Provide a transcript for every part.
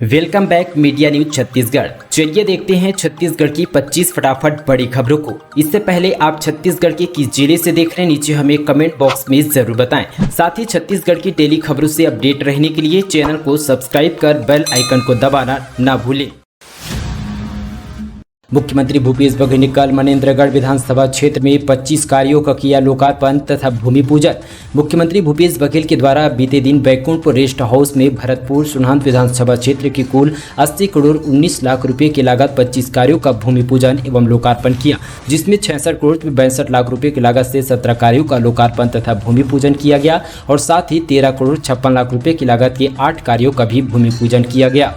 Welcome back media news Chhattisgarh. चलिए देखते हैं छत्तीसगढ़ की 25 फटाफट बड़ी खबरों को। इससे पहले आप छत्तीसगढ़ के किस जिले से देख रहे हैं, नीचे हमें कमेंट बॉक्स में जरूर बताएं। साथ ही छत्तीसगढ़ की डेली खबरों से अपडेट रहने के लिए चैनल को सब्सक्राइब कर बेल आइकन को दबाना ना भूलें। मुख्यमंत्री भूपेश बघेल ने कल मनेन्द्रगढ़ विधानसभा क्षेत्र में 25 कार्यों का किया लोकार्पण तथा भूमि पूजन। मुख्यमंत्री भूपेश बघेल के द्वारा बीते दिन बैकुंठपुर रेस्ट हाउस में भरतपुर सुनहत विधानसभा क्षेत्र की कुल 80 करोड़ 19 लाख रुपए की लागत 25 कार्यों का भूमि पूजन एवं लोकार्पण किया, जिसमें 66 करोड़ 62 लाख रुपए की लागत से 17 कार्यों का लोकार्पण तथा भूमि पूजन किया गया और साथ ही 13 करोड़ 56 लाख रुपए की लागत के 8 कार्यों का भी भूमि पूजन किया गया।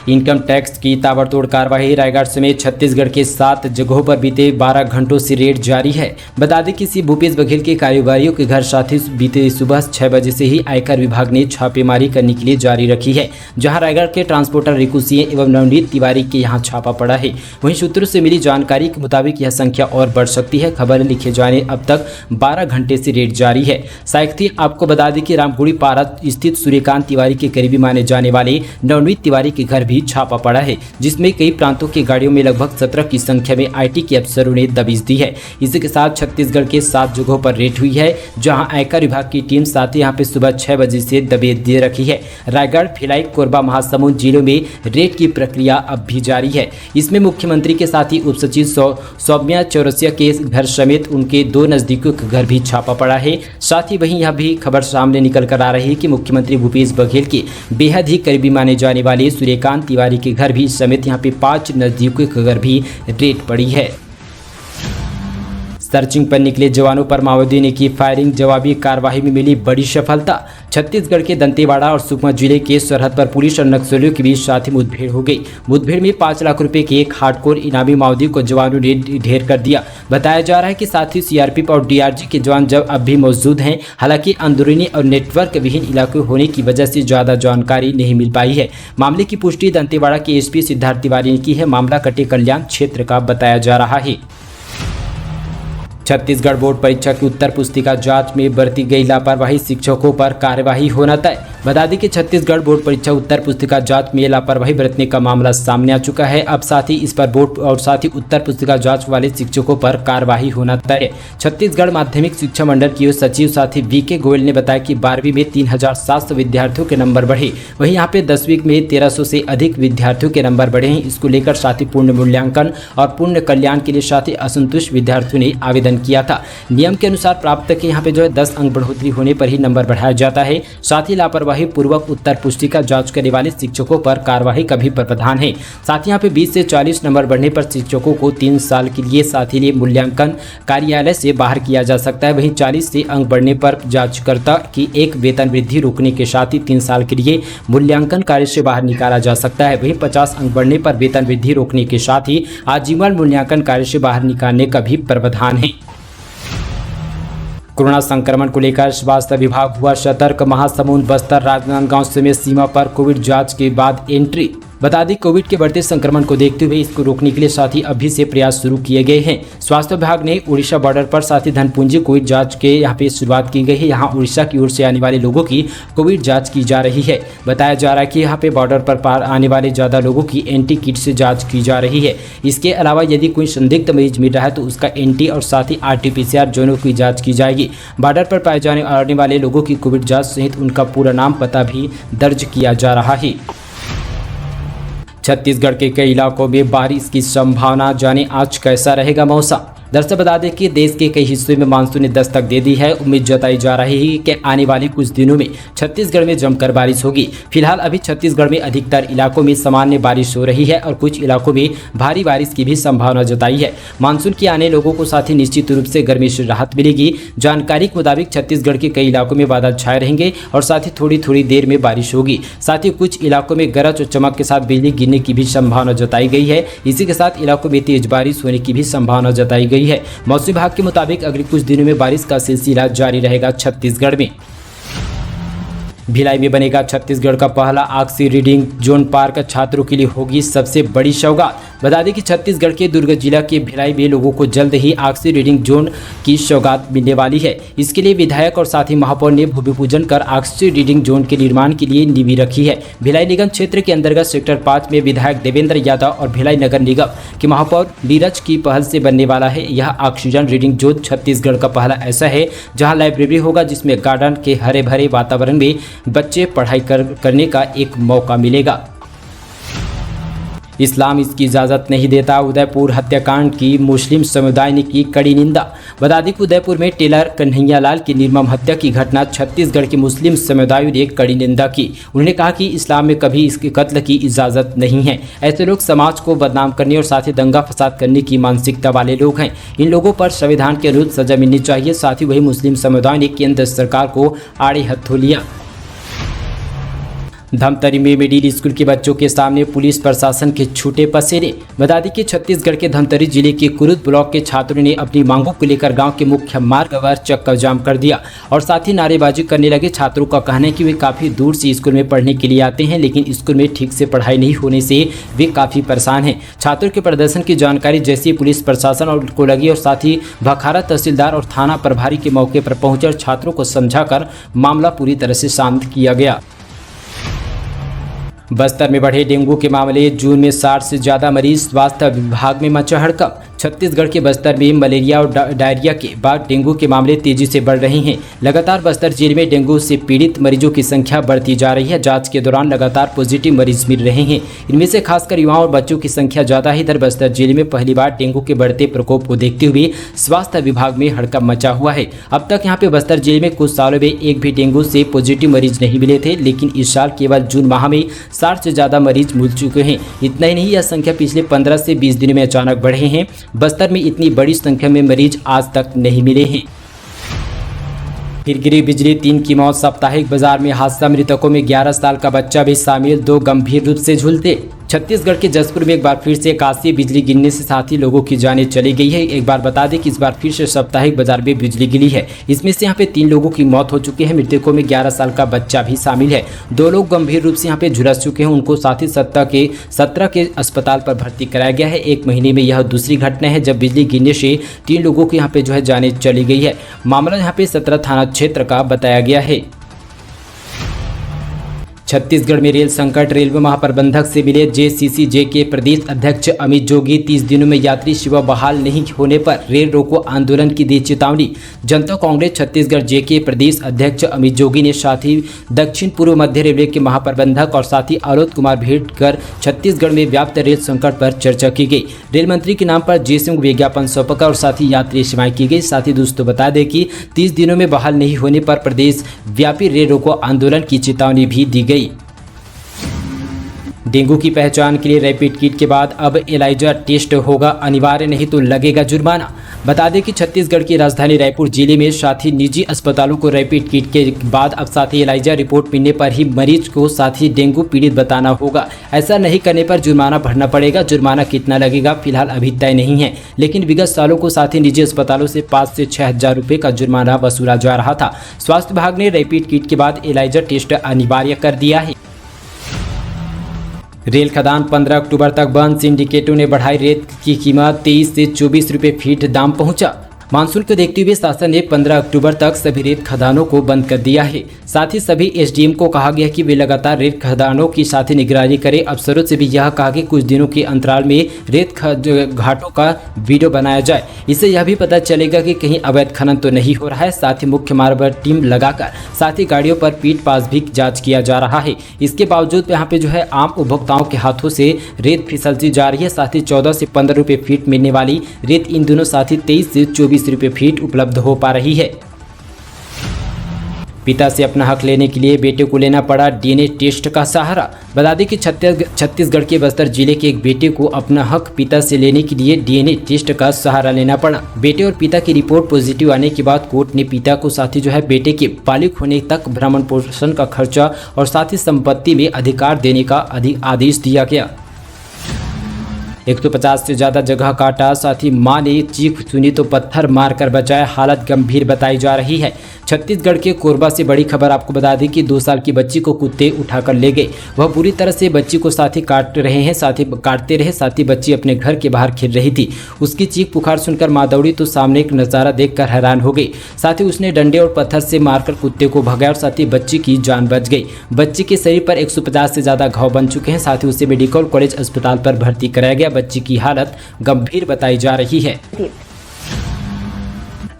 इनकम टैक्स की ताबड़तोड़ कार्रवाई। रायगढ़ समेत छत्तीसगढ़ के 7 जगहों पर बीते 12 घंटों से रेड जारी है। बता दें कि सी भूपेश बघेल के कारोबारियों के घर साथ ही बीते सुबह 6 बजे से ही आयकर विभाग ने छापेमारी करने के लिए जारी रखी है, जहां रायगढ़ के ट्रांसपोर्टर रिकू सिंह एवं नवनीत तिवारी के यहां छापा पड़ा है। वहीं सूत्रों से मिली जानकारी के मुताबिक यह संख्या और बढ़ सकती है। खबर लिखे जाने अब तक 12 घंटे से रेड जारी है। साथ ही आपको बता दें कि रामगुड़ी पारा स्थित सूर्यकांत तिवारी के करीबी माने जाने वाले नवनीत तिवारी के घर भी छापा पड़ा है, जिसमें कई प्रांतों की गाड़ियों में लगभग 17 की संख्या में आईटी के अफसरों ने दबिश दी है। इसी के साथ छत्तीसगढ़ के 7 जगहों पर रेड हुई है, जहां आयकर विभाग की टीम साथ ही यहां पे सुबह 6 बजे से दबिश दे रखी है। रायगढ़, भिलाई, कोरबा, महासमुंद जिलों में रेड की प्रक्रिया अब भी जारी है। इसमें मुख्यमंत्री के साथ ही उप सचिव सौम्या चौरसिया के घर समेत उनके 2 नजदीकियों के घर भी छापा पड़ा है। साथ ही वहीं यह भी खबर सामने निकल कर आ रही है कि मुख्यमंत्री भूपेश बघेल के बेहद ही करीबी माने जाने वाले सूर्यकांत तिवारी के घर भी समेत यहां पे 5 नजदीकियों के घर भी रेड पड़ी है। सर्चिंग पर निकले जवानों पर माओवादियों ने की फायरिंग। जवाबी कार्रवाई में मिली बड़ी सफलता। छत्तीसगढ़ के दंतेवाड़ा और सुकमा जिले के सरहद पर पुलिस और नक्सलियों के बीच साथी मुठभेड़ हो गई। मुठभेड़ में 5 लाख रुपए के एक हार्डकोर इनामी माओवादी को जवानों ने ढेर कर दिया। बताया जा रहा है कि साथ ही सीआरपीएफ और डीआरजी के जवान जब अब भी मौजूद हैं। हालांकि अंदरूनी और नेटवर्क विहीन इलाके होने की वजह से ज्यादा जानकारी नहीं मिल पाई है। मामले की पुष्टि दंतेवाड़ा के एसपी सिद्धार्थ तिवारी ने की है। मामला कटे कल्याण क्षेत्र का बताया जा रहा है। छत्तीसगढ़ बोर्ड परीक्षा की उत्तर पुस्तिका जांच में बरती गई लापरवाही, शिक्षकों पर कार्यवाही होना तय। बता दें कि छत्तीसगढ़ बोर्ड परीक्षा उत्तर पुस्तिका जांच में लापरवाही बरतने का मामला सामने आ चुका है। अब साथ ही इस पर बोर्ड और साथ ही उत्तर पुस्तिका जांच वाले शिक्षकों पर कार्यवाही होना तय। छत्तीसगढ़ माध्यमिक शिक्षा मंडल की सचिव साथी वीके गोयल ने बताया कि 12वीं में 3700 विद्यार्थियों के नंबर बढ़े, वहीं यहाँ पे 10वीं में 1300 से अधिक विद्यार्थियों के नंबर बढ़े हैं। इसको लेकर साथ ही पूर्ण मूल्यांकन और पूर्ण कल्याण के लिए साथ ही असंतुष्ट विद्यार्थियों ने आवेदन किया था। नियम के अनुसार प्राप्त के यहाँ पे 10 अंक बढ़ोतरी होने पर ही नंबर बढ़ाया जाता है। साथ ही लापरवाही पूर्वक उत्तर पुस्तिका जांच करने वाले शिक्षकों पर कार्यवाही का भी प्रावधान है। साथ ही यहाँ पे 20 से 40 नंबर बढ़ने पर शिक्षकों को 3 साल के लिए साथ ही मूल्यांकन कार्यालय से बाहर किया जा सकता है। वहीं 40 से अंक बढ़ने पर जांचकर्ता की एक वेतन वृद्धि रोकने के साथ ही 3 साल के लिए मूल्यांकन कार्य से बाहर निकाला जा सकता है। वहीं 50 अंक बढ़ने पर वेतन वृद्धि रोकने के साथ ही आजीवन मूल्यांकन कार्य से बाहर निकालने का भी प्रावधान है। कोरोना संक्रमण को लेकर स्वास्थ्य विभाग हुआ सतर्क। महासमुंद, बस्तर, राजनांदगांव समेत सीमा पर कोविड जांच के बाद एंट्री। बता दें कोविड के बढ़ते संक्रमण को देखते हुए इसको रोकने के लिए साथ ही अभी से प्रयास शुरू किए गए हैं। स्वास्थ्य विभाग ने उड़ीसा बॉर्डर पर साथ ही धनपुंजी कोविड जांच के यहाँ पे शुरुआत की गई है। यहाँ उड़ीसा की ओर से आने वाले लोगों की कोविड जांच की जा रही है। बताया जा रहा है कि यहाँ पे बॉर्डर पर पार आने वाले ज़्यादा लोगों की एंटी किट से जाँच की जा रही है। इसके अलावा यदि कोई संदिग्ध मरीज मिल रहा है तो उसका एंटी और साथ ही RT-PCR दोनों की जाँच की जाएगी। बॉर्डर पर पाए जाने आने वाले लोगों की कोविड जाँच सहित उनका पूरा नाम पता भी दर्ज किया जा रहा है। छत्तीसगढ़ के कई इलाकों में बारिश की संभावना, जाने आज कैसा रहेगा मौसम। दरअसल बता दें कि देश के कई हिस्सों में मानसून ने दस्तक दे दी है। उम्मीद जताई जा रही है कि आने वाले कुछ दिनों में छत्तीसगढ़ में जमकर बारिश होगी। फिलहाल अभी छत्तीसगढ़ में अधिकतर इलाकों में सामान्य बारिश हो रही है और कुछ इलाकों में भारी बारिश की भी संभावना जताई है। मानसून के आने लोगों को साथ ही निश्चित रूप से गर्मी से राहत मिलेगी। जानकारी के मुताबिक छत्तीसगढ़ के कई इलाकों में बादल छाए रहेंगे और साथ ही थोड़ी थोड़ी देर में बारिश होगी। साथ ही कुछ इलाकों में गरज और चमक के साथ बिजली गिरने की भी संभावना जताई गई है। इसी के साथ इलाकों में तेज बारिश होने की भी संभावना जताई गई है। मौसम विभाग के मुताबिक अगले कुछ दिनों में बारिश का सिलसिला जारी रहेगा छत्तीसगढ़ में। भिलाई में बनेगा छत्तीसगढ़ का पहला ऑक्सी रीडिंग जोन। पार्क छात्रों के लिए होगी सबसे बड़ी सौगात। बता दें कि छत्तीसगढ़ के दुर्ग जिला के भिलाई में लोगों को जल्द ही ऑक्सी रीडिंग जोन की सौगात मिलने वाली है। इसके लिए विधायक और साथ ही महापौर ने भूमि पूजन कर ऑक्सी रीडिंग जोन के निर्माण के लिए नींव रखी है। भिलाई निगम क्षेत्र के अंतर्गत सेक्टर 5 में विधायक देवेंद्र यादव और भिलाई नगर निगम के महापौर नीरज की पहल से बनने वाला है। यह ऑक्सीजन रीडिंग जोन छत्तीसगढ़ का पहला ऐसा है जहां लाइब्रेरी होगा, जिसमें गार्डन के हरे भरे वातावरण में बच्चे पढ़ाई करने का एक मौका मिलेगा। इस्लाम इसकी इजाज़त नहीं देता, उदयपुर हत्याकांड की मुस्लिम समुदाय ने की कड़ी निंदा। बता दें कि उदयपुर में टेलर कन्हैया लाल की निर्मम हत्या की घटना छत्तीसगढ़ के मुस्लिम समुदाय ने कड़ी निंदा की। उन्होंने कहा कि इस्लाम में कभी इसके कत्ल की इजाज़त नहीं है। ऐसे लोग समाज को बदनाम करने और साथ ही दंगा फसाद करने की मानसिकता वाले लोग हैं। इन लोगों पर संविधान के अनुरूप सजा मिलनी चाहिए। साथ ही वही मुस्लिम समुदाय ने केंद्र सरकार को आड़े हाथों लिया। धमतरी में मिडिल स्कूल के बच्चों के सामने पुलिस प्रशासन के छूटे पसेरे। बता दें कि छत्तीसगढ़ के धमतरी जिले के कुरुद ब्लॉक के छात्रों ने अपनी मांगों को लेकर गांव के मुख्य मार्ग पर चक्का जाम कर दिया और साथ ही नारेबाजी करने लगे। छात्रों का कहना है कि वे काफ़ी दूर से स्कूल में पढ़ने के लिए आते हैं, लेकिन स्कूल में ठीक से पढ़ाई नहीं होने से वे काफ़ी परेशान हैं। छात्रों के प्रदर्शन की जानकारी जैसे पुलिस प्रशासन को लगी और साथ ही भखारा तहसीलदार और थाना प्रभारी के मौके पर पहुंचे और छात्रों को समझाकर मामला पूरी तरह से शांत किया गया। बस्तर में बढ़े डेंगू के मामले, जून में 60 से ज़्यादा मरीज, स्वास्थ्य विभाग में मचा हड़कंप। छत्तीसगढ़ के बस्तर में मलेरिया और डायरिया के बाद डेंगू के मामले तेजी से बढ़ रहे हैं। लगातार बस्तर जिले में डेंगू से पीड़ित मरीजों की संख्या बढ़ती जा रही है। जांच के दौरान लगातार पॉजिटिव मरीज मिल रहे हैं। इनमें से खासकर युवाओं और बच्चों की संख्या ज़्यादा है। इधर बस्तर जिले में पहली बार डेंगू के बढ़ते प्रकोप को देखते हुए स्वास्थ्य विभाग में हड़कंप मचा हुआ है। अब तक यहाँ पे बस्तर जिले में कुछ सालों में एक भी डेंगू से पॉजिटिव मरीज नहीं मिले थे, लेकिन इस साल केवल जून माह में 60 से ज़्यादा मरीज मिल चुके हैं। इतना ही नहीं, यह संख्या पिछले 15 से 20 दिनों में अचानक बढ़े हैं। बस्तर में इतनी बड़ी संख्या में मरीज आज तक नहीं मिले हैं। फिर गिरी बिजली, 3 की मौत। साप्ताहिक बाजार में हादसा, मृतकों में 11 साल का बच्चा भी शामिल, 2 गंभीर रूप से झुलसे। छत्तीसगढ़ के जसपुर में एक बार फिर से आकाशीय बिजली गिरने से साथ ही लोगों की जानें चली गई है। एक बार बता दें कि इस बार फिर से साप्ताहिक बाजार में बिजली गिरी है। इसमें से यहाँ पे 3 लोगों की मौत हो चुकी है। मृतकों में 11 साल का बच्चा भी शामिल है। 2 लोग गंभीर रूप से यहाँ पे झुलस चुके हैं। उनको साथ ही 17 के अस्पताल पर भर्ती कराया गया है। 1 महीने में यह दूसरी घटना है जब बिजली गिरने से 3 लोगों की यहाँ पे जो है जानें चली गई है। मामला यहाँ पे 17 थाना क्षेत्र का बताया गया है। छत्तीसगढ़ में रेल संकट, रेलवे महाप्रबंधक से मिले जेसीसीजे के प्रदेश अध्यक्ष अमित जोगी। 30 दिनों में यात्री सेवा बहाल नहीं होने पर रेल रोको आंदोलन की दी चेतावनी। जनता कांग्रेस छत्तीसगढ़ जे के प्रदेश अध्यक्ष अमित जोगी ने साथ ही दक्षिण पूर्व मध्य रेलवे के महाप्रबंधक और साथ ही आलोक कुमार भेंट कर छत्तीसगढ़ में व्याप्त रेल संकट पर चर्चा की गई। रेल मंत्री के नाम पर जयसिंह विज्ञापन सौंपा और साथ ही यात्री सेवाएं की गई। साथ ही दोस्तों बता दें कि 30 दिनों में बहाल नहीं होने पर प्रदेश व्यापी रेल रोको आंदोलन की चेतावनी भी दी गई। डेंगू की पहचान के लिए रैपिड किट के बाद अब एलाइजा टेस्ट होगा अनिवार्य, नहीं तो लगेगा जुर्माना। बता दें कि छत्तीसगढ़ की राजधानी रायपुर जिले में साथ ही निजी अस्पतालों को रैपिड किट के बाद अब साथ ही एलाइजा रिपोर्ट मिलने पर ही मरीज को साथ ही डेंगू पीड़ित बताना होगा। ऐसा नहीं करने पर जुर्माना भरना पड़ेगा। जुर्माना कितना लगेगा फिलहाल अभी तय नहीं है, लेकिन विगत सालों को साथ ही निजी अस्पतालों से 5 से 6 हज़ार रुपये का जुर्माना वसूला जा रहा था। स्वास्थ्य विभाग ने रैपिड किट के बाद एलाइजा टेस्ट अनिवार्य कर दिया है। रेल खदान 15 अक्टूबर तक बंद, सिंडिकेटों ने बढ़ाई रेत की कीमत, 23 से 24 रुपये फीट दाम पहुंचा। मानसून को देखते हुए शासन ने 15 अक्टूबर तक सभी रेत खदानों को बंद कर दिया है। साथ ही सभी एसडीएम को कहा गया कि वे लगातार रेत खदानों की साथ ही निगरानी करें। अफसरों से भी यह कहा कि कुछ दिनों के अंतराल में रेत घाटों का वीडियो बनाया जाए। इससे यह भी पता चलेगा कि कहीं अवैध खनन तो नहीं हो रहा है। साथ ही मुख्य मार्ग पर टीम लगाकर साथ ही गाड़ियों पर पीट पास भी जाँच किया जा रहा है। इसके बावजूद यहाँ पे जो है आम उपभोक्ताओं के हाथों से रेत फिसलती जा रही है। साथ ही 14 से 15 रुपये फीट मिलने वाली रेत इन दिनों साथ ही 23 से 24 रुपये फीट उपलब्ध हो पा रही है। पिता से अपना हक लेने के लिए बेटे को लेना पड़ा डीएनए टेस्ट का सहारा। बता दें कि छत्तीसगढ़ के बस्तर जिले के एक बेटे को अपना हक पिता से लेने के लिए डीएनए टेस्ट का सहारा लेना पड़ा। बेटे और पिता की रिपोर्ट पॉजिटिव आने के बाद कोर्ट ने पिता को साथ ही जो है बेटे के बालिग होने तक भ्रमण पोषण का खर्चा और साथ ही संपत्ति में अधिकार देने का आदेश दिया गया। 150 से ज़्यादा जगह काटा, साथ ही मां ने चीख सुनी तो पत्थर मारकर बचाया, हालत गंभीर बताई जा रही है। छत्तीसगढ़ के कोरबा से बड़ी खबर आपको बता दें कि 2 साल की बच्ची को कुत्ते उठाकर ले गए। वह बुरी तरह से बच्ची को साथ ही काटते रहे, साथ ही बच्ची अपने घर के बाहर खेल रही थी। उसकी चीख पुकार सुनकर मां दौड़ी तो सामने एक नज़ारा देखकर हैरान हो गई। साथ ही उसने डंडे और पत्थर से मारकर कुत्ते को भगाया और साथ ही बच्ची की जान बच गई। बच्ची के शरीर पर 150 से ज़्यादा घाव बन चुके हैं। साथ ही उसे मेडिकल कॉलेज अस्पताल पर भर्ती कराया गया। बच्ची की हालत गंभीर बताई जा रही है।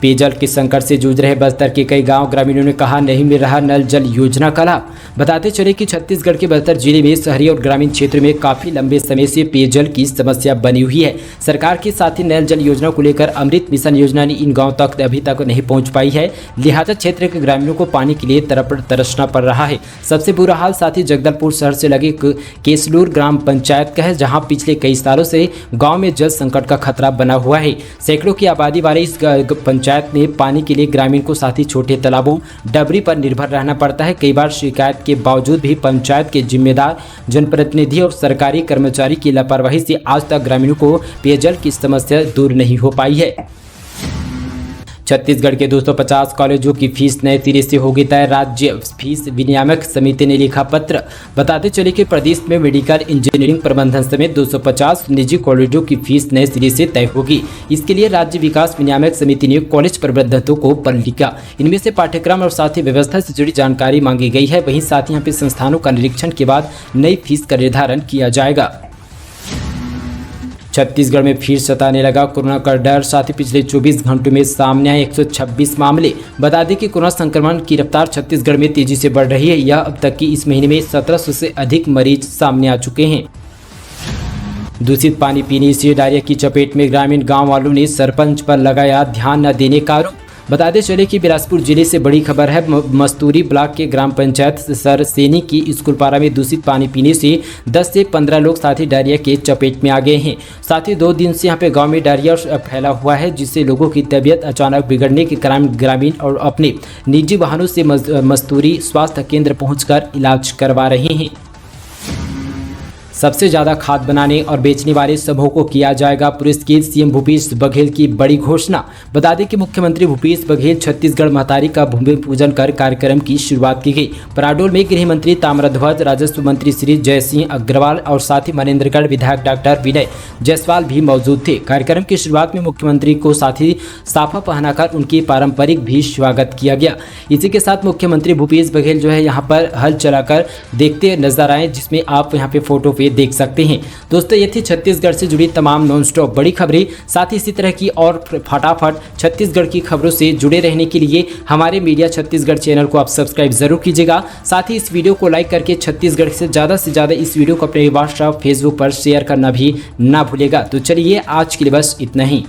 पेयजल के संकट से जूझ रहे बस्तर के कई गांव ग्रामीणों ने कहा नहीं मिल रहा नल जल योजना का लाभ। बताते चले कि छत्तीसगढ़ के बस्तर जिले में शहरी और ग्रामीण क्षेत्र में काफी लंबे समय से पेयजल की समस्या बनी हुई है। सरकार के साथ ही नल जल योजना को लेकर अमृत मिशन योजना ने इन गाँव तक अभी तक नहीं पहुँच पाई है। लिहाजा क्षेत्र के ग्रामीणों को पानी के लिए तरसना पड़ रहा है। सबसे बुरा हाल साथ ही जगदलपुर शहर से लगे केसलूर ग्राम पंचायत का है, जहाँ पिछले कई सालों से गाँव में जल संकट का खतरा बना हुआ है। सैकड़ों की आबादी वाले इस पंचायत में पानी के लिए ग्रामीण को साथ ही छोटे तालाबों डबरी पर निर्भर रहना पड़ता है। कई बार शिकायत के बावजूद भी पंचायत के जिम्मेदार जनप्रतिनिधि और सरकारी कर्मचारी की लापरवाही से आज तक ग्रामीणों को पेयजल की समस्या दूर नहीं हो पाई है। छत्तीसगढ़ के 250 कॉलेजों की फीस नए सिरे से होगी तय। राज्य फीस विनियामक समिति ने लिखा पत्र। बताते चले कि प्रदेश में मेडिकल इंजीनियरिंग प्रबंधन समेत 250 निजी कॉलेजों की फीस नए सिरे से तय होगी। इसके लिए राज्य विकास विनियामक समिति ने कॉलेज प्रबंधकों को पत्र लिखा। इनमें से पाठ्यक्रम और साथ ही व्यवस्था से जुड़ी जानकारी मांगी गई है। वहीं साथ ही यहाँ पे संस्थानों का निरीक्षण के बाद नई फीस का निर्धारण किया जाएगा। छत्तीसगढ़ में फिर सताने लगा कोरोना का डर। साथ ही पिछले 24 घंटों में सामने आए 126 मामले। बता दें कि कोरोना संक्रमण की रफ्तार छत्तीसगढ़ में तेजी से बढ़ रही है। यह अब तक की इस महीने में 1700 से अधिक मरीज सामने आ चुके हैं। दूषित पानी पीने से डायरिया की चपेट में ग्रामीण गांव वालों ने सरपंच पर लगाया ध्यान न देने का आरोप। बताते चले कि बिलासपुर जिले से बड़ी खबर है। मस्तूरी ब्लॉक के ग्राम पंचायत सरसेनी की स्कूलपारा में दूषित पानी पीने से 10 से 15 लोग साथ ही डायरिया के चपेट में आ गए हैं। साथ ही 2 दिन से यहाँ पे गांव में डायरिया फैला हुआ है, जिससे लोगों की तबीयत अचानक बिगड़ने के कारण ग्रामीण और अपने निजी वाहनों से मस्तूरी स्वास्थ्य केंद्र पहुँचकर इलाज करवा रहे हैं। सबसे ज़्यादा खाद बनाने और बेचने वाले समूह को किया जाएगा पुरस्कृत। सीएम भूपेश बघेल की बड़ी घोषणा। बता दें कि मुख्यमंत्री भूपेश बघेल छत्तीसगढ़ महतारी का भूमि पूजन कर कार्यक्रम की शुरुआत की गई। पराडोल में गृह मंत्री ताम्रध्वज, राजस्व मंत्री श्री जयसिंह अग्रवाल और साथ ही मनेन्द्रगढ़ विधायक डॉक्टर विनय जायसवाल भी मौजूद थे। कार्यक्रम की शुरुआत में मुख्यमंत्री को साथ ही साफा पहनाकर उनकी पारंपरिक भी स्वागत किया गया। इसी के साथ मुख्यमंत्री भूपेश बघेल जो है यहाँ पर हल चलाकर देखते नजर आए, जिसमें आप यहाँ पे फोटो पे देख सकते हैं। दोस्तों, ये थी छत्तीसगढ़ से जुड़ी तमाम नॉन स्टॉप बड़ी खबरें। साथ ही इसी तरह की और फटाफट छत्तीसगढ़ की खबरों से जुड़े रहने के लिए हमारे मीडिया छत्तीसगढ़ चैनल को आप सब्सक्राइब जरूर कीजिएगा। साथ ही इस वीडियो को लाइक करके छत्तीसगढ़ से ज़्यादा इस वीडियो को अपने व्हाट्सएप फेसबुक पर शेयर करना भी ना भूलेगा। तो चलिए आज के लिए बस इतना ही।